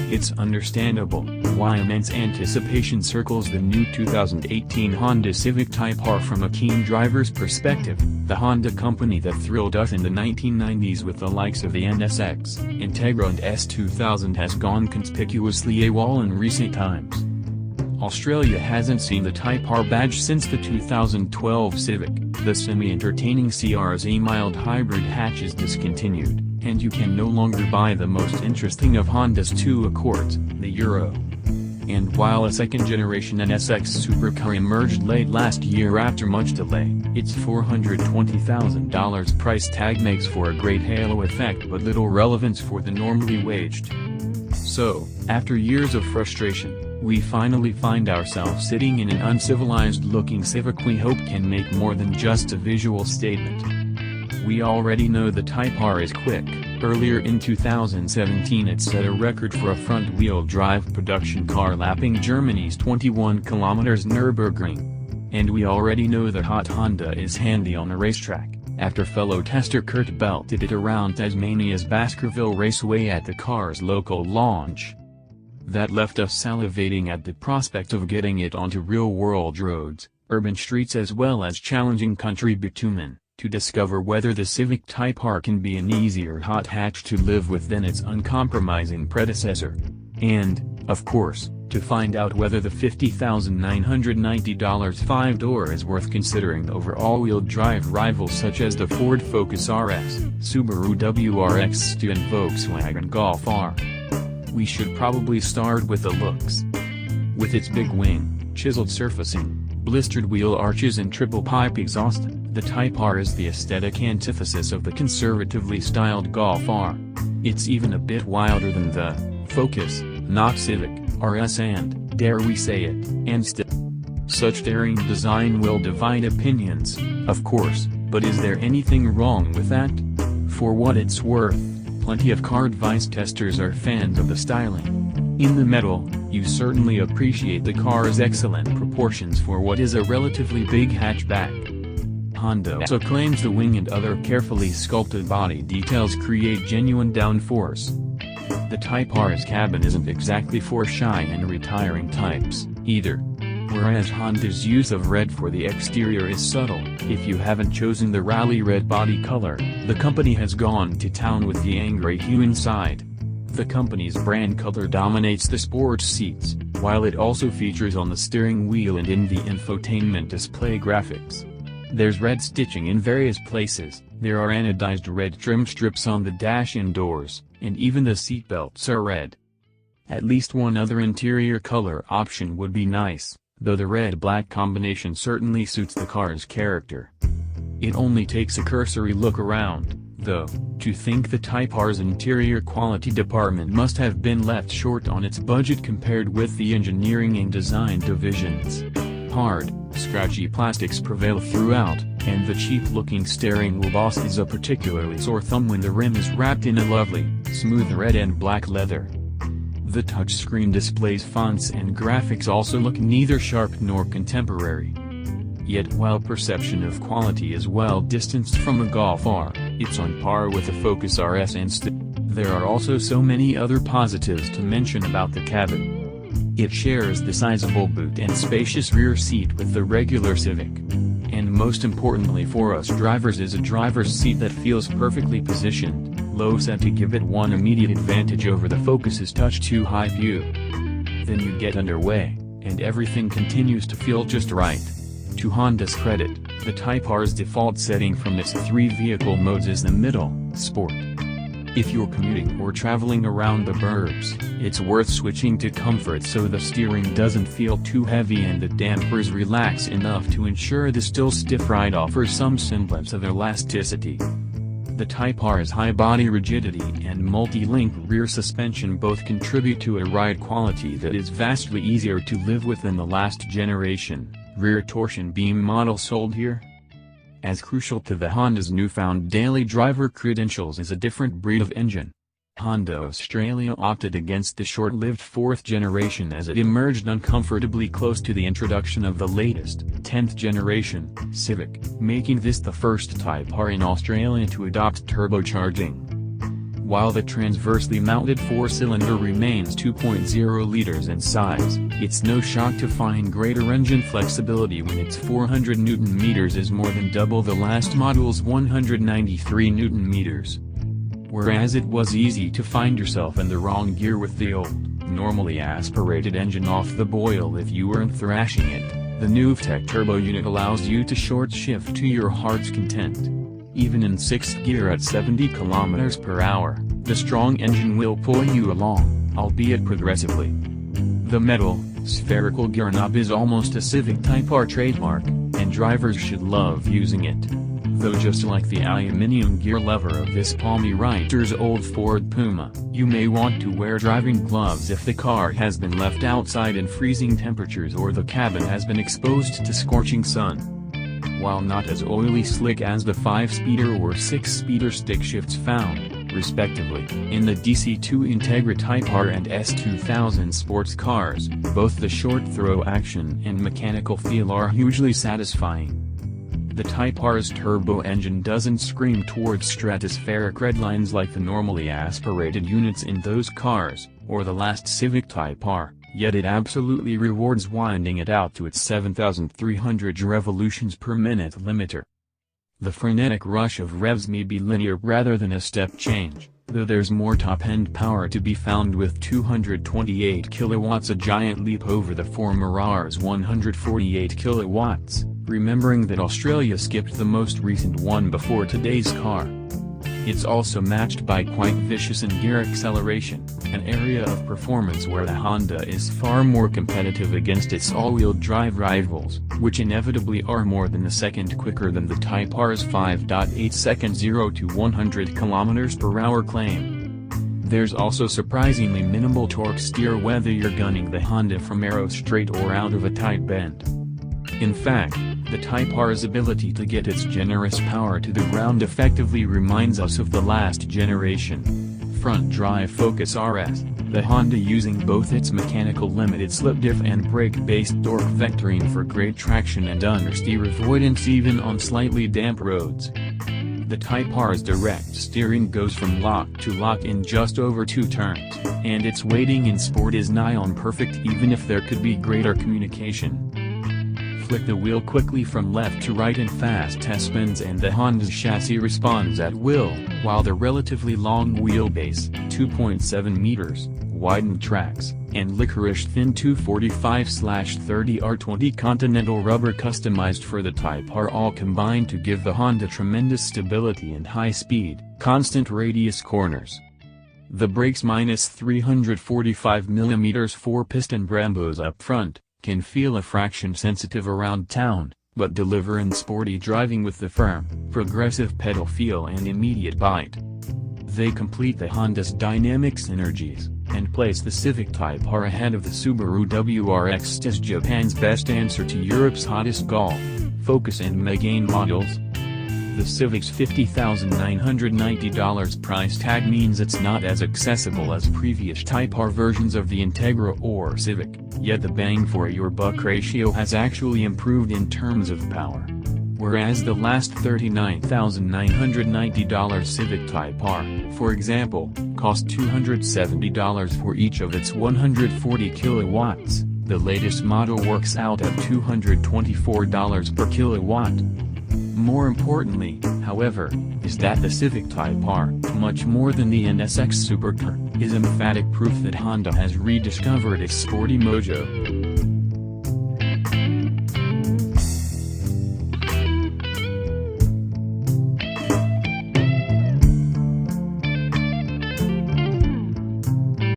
It's understandable why immense anticipation circles the new 2018 Honda Civic Type R. From a keen driver's perspective, the Honda company that thrilled us in the 1990s with the likes of the NSX, Integra and S2000 has gone conspicuously AWOL in recent times. Australia hasn't seen the Type R badge since the 2012 Civic. The semi-entertaining CRZ mild hybrid hatch is discontinued, and you can no longer buy the most interesting of Honda's two Accords, the Euro. And while a second-generation NSX supercar emerged late last year after much delay, its $420,000 price tag makes for a great halo effect but little relevance for the normally waged. So, after years of frustration, we finally find ourselves sitting in an uncivilized-looking Civic we hope can make more than just a visual statement. We already know the Type R is quick. Earlier in 2017 it set a record for a front-wheel drive production car lapping Germany's 21 km Nürburgring. And we already know the hot Honda is handy on a racetrack, after fellow tester Kurt belted it around Tasmania's Baskerville Raceway at the car's local launch. That left us salivating at the prospect of getting it onto real-world roads, urban streets as well as challenging country bitumen, to discover whether the Civic Type R can be an easier hot hatch to live with than its uncompromising predecessor. And, of course, to find out whether the $50,990 five-door is worth considering over all-wheel drive rivals such as the Ford Focus RS, Subaru WRX-2 and Volkswagen Golf R. We should probably start with the looks. With its big wing, chiseled surfacing, blistered wheel arches and triple-pipe exhaust, the Type R is the aesthetic antithesis of the conservatively styled Golf R. It's even a bit wilder than the Focus, not Civic, RS and, dare we say it, and still. Such daring design will divide opinions, of course, but is there anything wrong with that? For what it's worth, plenty of car advice testers are fans of the styling. In the metal, you certainly appreciate the car's excellent proportions for what is a relatively big hatchback. Honda also claims the wing and other carefully sculpted body details create genuine downforce. The Type R's cabin isn't exactly for shy and retiring types, either. Whereas Honda's use of red for the exterior is subtle, if you haven't chosen the rally red body color, the company has gone to town with the angry hue inside. The company's brand color dominates the sports seats, while it also features on the steering wheel and in the infotainment display graphics. There's red stitching in various places, there are anodized red trim strips on the dash and doors, and even the seatbelts are red. At least one other interior color option would be nice, though the red-black combination certainly suits the car's character. It only takes a cursory look around, though, to think the Type R's interior quality department must have been left short on its budget compared with the engineering and design divisions. Hard, scratchy plastics prevail throughout, and the cheap-looking steering wheel boss is a particularly sore thumb when the rim is wrapped in a lovely, smooth red and black leather. The touchscreen displays fonts and graphics also look neither sharp nor contemporary. Yet while perception of quality is well distanced from a Golf R, it's on par with a Focus RS and there are also so many other positives to mention about the cabin. It shares the sizable boot and spacious rear seat with the regular Civic. And most importantly for us drivers is a driver's seat that feels perfectly positioned, low set to give it one immediate advantage over the Focus's touch-to-high view. Then you get underway, and everything continues to feel just right. To Honda's credit, the Type R's default setting from its three vehicle modes is the middle, Sport. If you're commuting or traveling around the burbs, it's worth switching to Comfort so the steering doesn't feel too heavy and the dampers relax enough to ensure the still stiff ride offers some semblance of elasticity. The Type R's high body rigidity and multi-link rear suspension both contribute to a ride quality that is vastly easier to live with than the last generation, rear torsion beam model sold here. As crucial to the Honda's newfound daily driver credentials is a different breed of engine. Honda Australia opted against the short-lived 4th generation as it emerged uncomfortably close to the introduction of the latest, 10th generation, Civic, making this the first Type R in Australia to adopt turbocharging. While the transversely mounted 4-cylinder remains 2.0 liters in size, it's no shock to find greater engine flexibility when its 400 Nm is more than double the last model's 193 Nm. Whereas it was easy to find yourself in the wrong gear with the old, normally aspirated engine off the boil if you weren't thrashing it, the new VTEC turbo unit allows you to short shift to your heart's content. Even in 6th gear at 70 km/h, the strong engine will pull you along, albeit progressively. The metal, spherical gear knob is almost a Civic Type R trademark, and drivers should love using it. Though just like the aluminium gear lever of this Palmy Writer's old Ford Puma, you may want to wear driving gloves if the car has been left outside in freezing temperatures or the cabin has been exposed to scorching sun. While not as oily slick as the 5-speeder or 6-speeder stick shifts found, respectively, in the DC2 Integra Type R and S2000 sports cars, both the short throw action and mechanical feel are hugely satisfying. The Type R's turbo engine doesn't scream towards stratospheric redlines like the normally aspirated units in those cars, or the last Civic Type R, yet it absolutely rewards winding it out to its 7,300 revolutions per minute limiter. The frenetic rush of revs may be linear rather than a step change, though there's more top-end power to be found with 228 kilowatts, a giant leap over the former R's 148 kilowatts, remembering that Australia skipped the most recent one before today's car. It's also matched by quite vicious in-gear acceleration, an area of performance where the Honda is far more competitive against its all-wheel drive rivals, which inevitably are more than a second quicker than the Type R's 5.8-second 0 to 100 km/h claim. There's also surprisingly minimal torque steer whether you're gunning the Honda from arrow straight or out of a tight bend. In fact, the Type R's ability to get its generous power to the ground effectively reminds us of the last generation front-drive Focus RS, the Honda using both its mechanical limited slip diff and brake-based torque vectoring for great traction and understeer avoidance even on slightly damp roads. The Type R's direct steering goes from lock to lock in just over 2 turns, and its weighting in sport is nigh on perfect even if there could be greater communication. Flick the wheel quickly from left to right in fast S-bends and the Honda's chassis responds at will, while the relatively long wheelbase, 2.7 meters, widened tracks, and licorice-thin 245/30 R20 Continental rubber customized for the Type R all combine to give the Honda tremendous stability and high speed, constant radius corners. The brakes minus 345 mm 4-piston Brembos up front can feel a fraction sensitive around town, but deliver in sporty driving with the firm, progressive pedal feel and immediate bite. They complete the Honda's dynamic synergies, and place the Civic Type R ahead of the Subaru WRX as Japan's best answer to Europe's hottest Golf, Focus and Megane models. The Civic's $50,990 price tag means it's not as accessible as previous Type R versions of the Integra or Civic, yet the bang for your buck ratio has actually improved in terms of power. Whereas the last $39,990 Civic Type R, for example, cost $270 for each of its 140 kilowatts, the latest model works out at $224 per kilowatt. More importantly, however, is that the Civic Type R, much more than the NSX Supercar, is emphatic proof that Honda has rediscovered its sporty mojo.